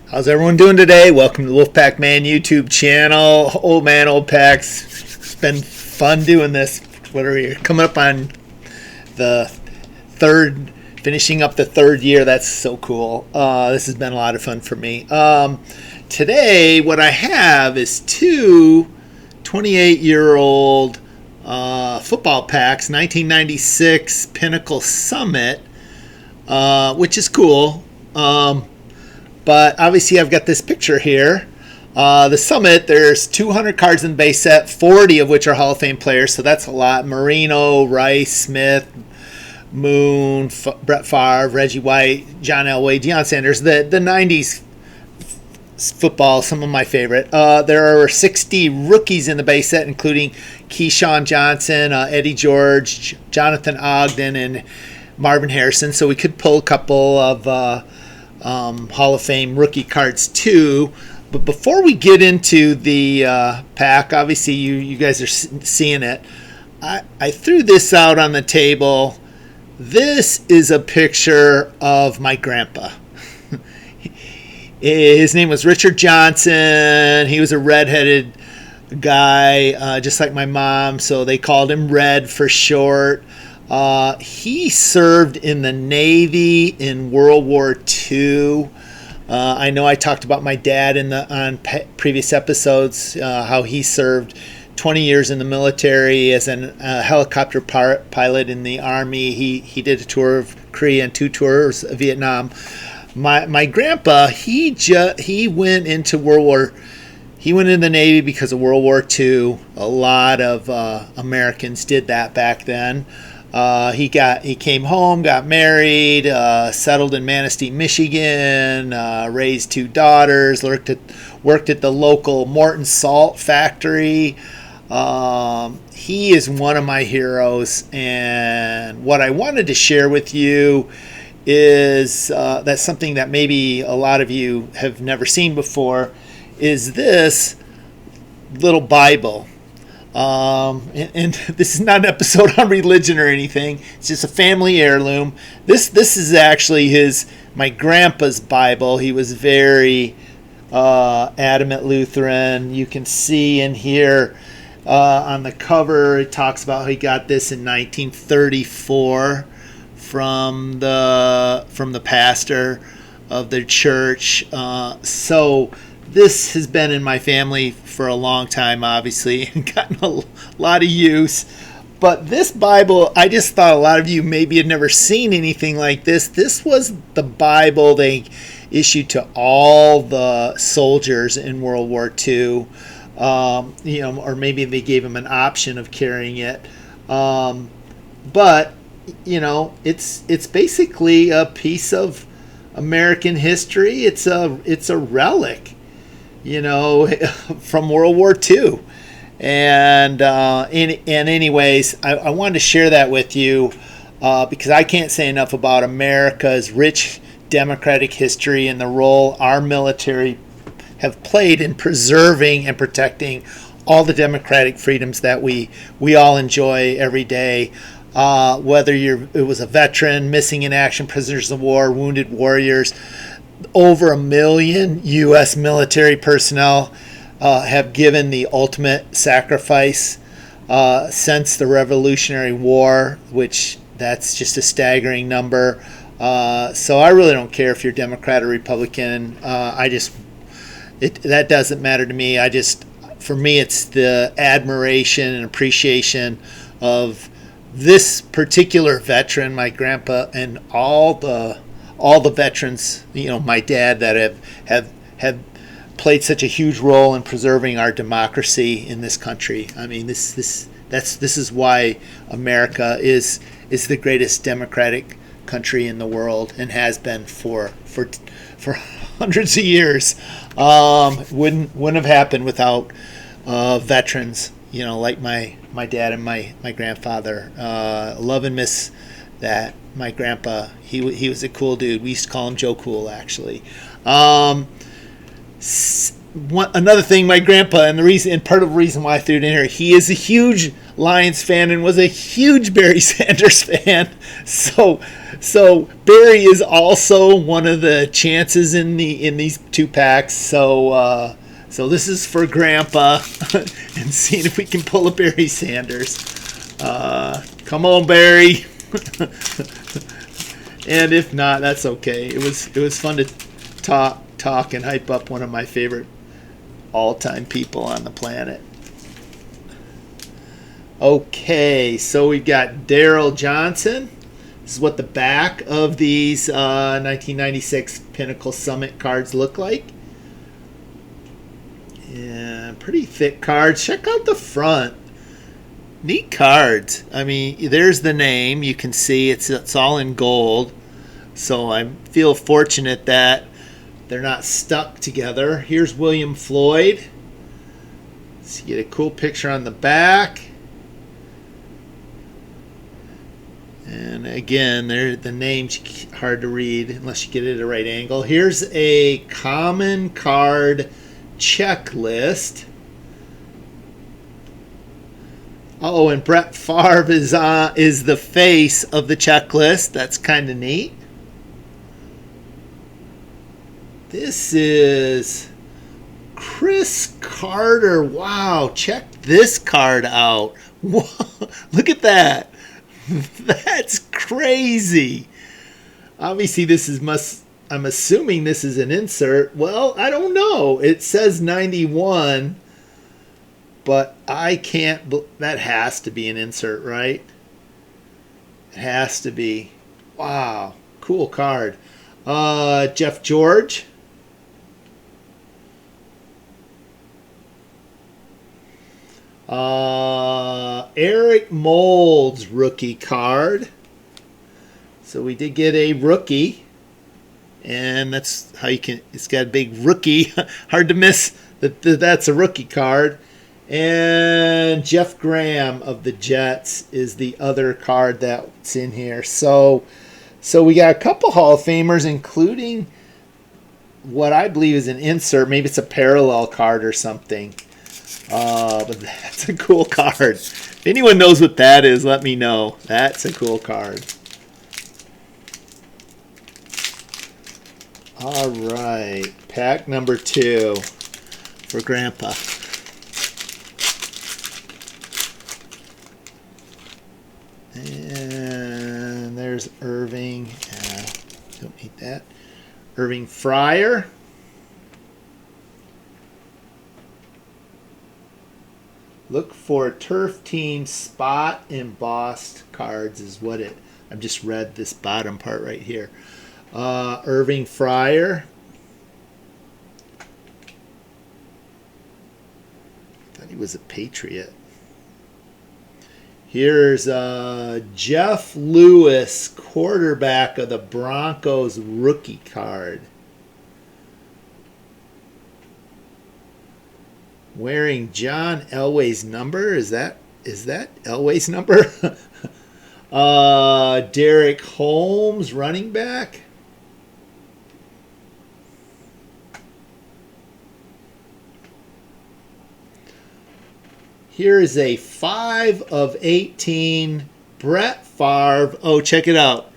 How's everyone doing today? Welcome to the Wolfpack Man YouTube channel. Old man, old packs. It's been fun doing this. What are we coming up on the finishing up the third year? That's so cool. This has been a lot of fun for me. Today, what I have is two 28-year-old football packs, 1996 Pinnacle Summit, which is cool. But obviously I've got this picture here. The Summit, there's 200 cards in the base set, 40 of which are Hall of Fame players, so that's a lot. Marino, Rice, Smith, Moon, Brett Favre, Reggie White, John Elway, Deion Sanders, the 90s football, some of my favorite. There are 60 rookies in the base set, including Keyshawn Johnson, Eddie George, Jonathan Ogden, and Marvin Harrison, so we could pull a couple of Hall of Fame rookie cards too. But before we get into the pack, obviously you guys are seeing it. I threw this out on the table. This is a picture of my grandpa. His name was Richard Johnson. He was a redheaded guy, just like my mom, so they called him Red for short. He served in the Navy in World War II. I know I talked about my dad on previous episodes, how he served 20 years in the military as a helicopter pilot in the Army. He did a tour of Korea and 2 tours of Vietnam. My grandpa, he went into He went in the Navy because of World War II. A lot of Americans did that back then. He came home, got married, settled in Manistee, Michigan, raised 2 daughters, worked at the local Morton Salt factory. He is one of my heroes, and what I wanted to share with you is that's something that maybe a lot of you have never seen before, is this little Bible. And this is not an episode on religion or anything. It's just a family heirloom. This is actually my grandpa's Bible. He was very adamant Lutheran. You can see in here on the cover, it talks about how he got this in 1934 from the pastor of their church. So this has been in my family for a long time, obviously, and gotten a lot of use. But this Bible, I just thought a lot of you maybe had never seen anything like this. This was the Bible they issued to all the soldiers in World War II, or maybe they gave them an option of carrying it. But it's basically a piece of American history. It's a relic, from World War II. And anyways, I wanted to share that with you because I can't say enough about America's rich democratic history and the role our military have played in preserving and protecting all the democratic freedoms that we all enjoy every day. Whether it was a veteran, missing in action, prisoners of war, wounded warriors, over 1 million U.S. military personnel have given the ultimate sacrifice since the Revolutionary War, which that's just a staggering number. So I really don't care if you're Democrat or Republican. That doesn't matter to me. For me, it's the admiration and appreciation of this particular veteran, my grandpa, and all the veterans, my dad, that have played such a huge role in preserving our democracy in this country. I mean, this is why America is the greatest democratic country in the world and has been for hundreds of years. Wouldn't have happened without veterans, like my dad and my grandfather. Love and miss that. My grandpa, he was a cool dude. We used to call him Joe Cool, actually. Another thing, my grandpa, and part of the reason why I threw it in here, he is a huge Lions fan and was a huge Barry Sanders fan. So Barry is also one of the chances in these two packs. So this is for Grampa and seeing if we can pull a Barry Sanders. Come on, Barry. And if not, that's okay. It was fun to talk and hype up one of my favorite all-time people on the planet. Okay, so we've got Darryl Johnson. This is what the back of these 1996 Pinnacle Summit cards look like. Yeah, pretty thick cards. Check out the front. Neat cards. I mean, there's the name. You can see it's all in gold. So I feel fortunate that they're not stuck together. Here's William Floyd. Let's get a cool picture on the back. And again, the name's hard to read unless you get it at a right angle. Here's a common card checklist. Oh, and Brett Favre is the face of the checklist. That's kind of neat. This is Cris Carter. Wow, check this card out. Whoa, look at that. That's crazy. Obviously, I'm assuming this is an insert. Well, I don't know. It says 91, but I can't. That has to be an insert, right? It has to be. Wow, cool card. Jeff George. Eric Moulds rookie card. So we did get a rookie, and that's how you can. It's got a big rookie. Hard to miss that's a rookie card. And Jeff Graham of the Jets is the other card that's in here. So we got a couple Hall of Famers, including what I believe is an insert. Maybe it's a parallel card or something. But that's a cool card. If anyone knows what that is, let me know. That's a cool card. All right, pack number 2 for Grampa. And there's Irving. Don't need that. Irving Fryer. Look for turf team spot embossed cards is what it. I've just read this bottom part right here. Irving Fryer. Thought he was a Patriot. Here's Jeff Lewis, quarterback of the Broncos rookie card. Wearing John Elway's number. Is that Elway's number? Derek Holmes, running back. Here is a 5 of 18 Brett Favre. Oh, check it out.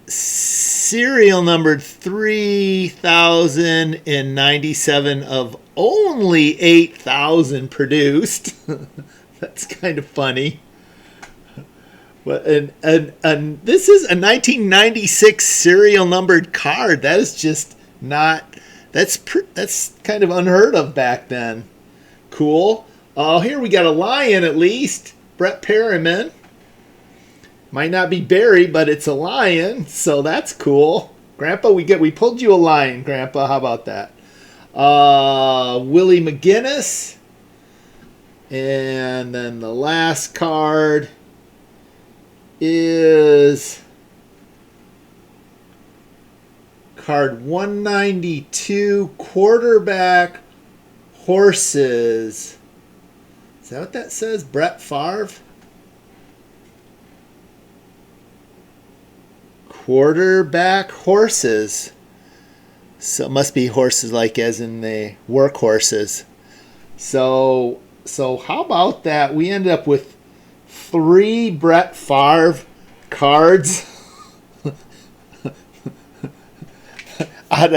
Serial number 3,097 of only 8,000 produced. That's kind of funny. And this is a 1996 serial numbered card. That is just not. That's kind of unheard of back then. Cool. Here we got a lion at least. Brett Perryman. Might not be Barry, but it's a lion, so that's cool. Grampa, we pulled you a lion, Grampa. How about that? Willie McGinnis. And then the last card is card 192, quarterback horses. Is that what that says? Brett Favre? Quarterback horses. So it must be horses like as in the workhorses. So So how about that? We ended up with 3 Brett Favre cards out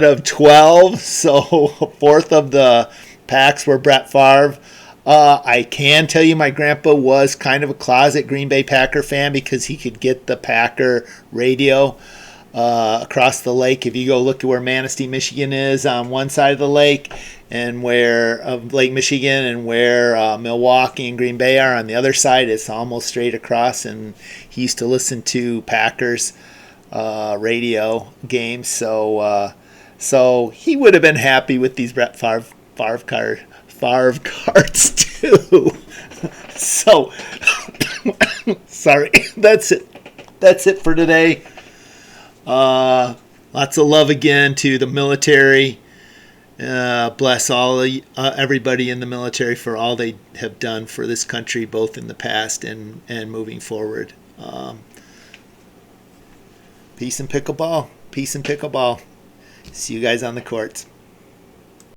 of 12. So 4th of the packs were Brett Favre. I can tell you my grandpa was kind of a closet Green Bay Packer fan because he could get the Packer radio across the lake. If you go look at where Manistee, Michigan is on one side of the lake, and where of Lake Michigan, and where Milwaukee and Green Bay are on the other side, it's almost straight across. And he used to listen to Packers radio games, so he would have been happy with these Brett Favre cards too. So sorry, that's it for today. Lots of love again to the military. Bless everybody in the military for all they have done for this country, both in the past and moving forward. Peace and pickleball. See you guys on the courts.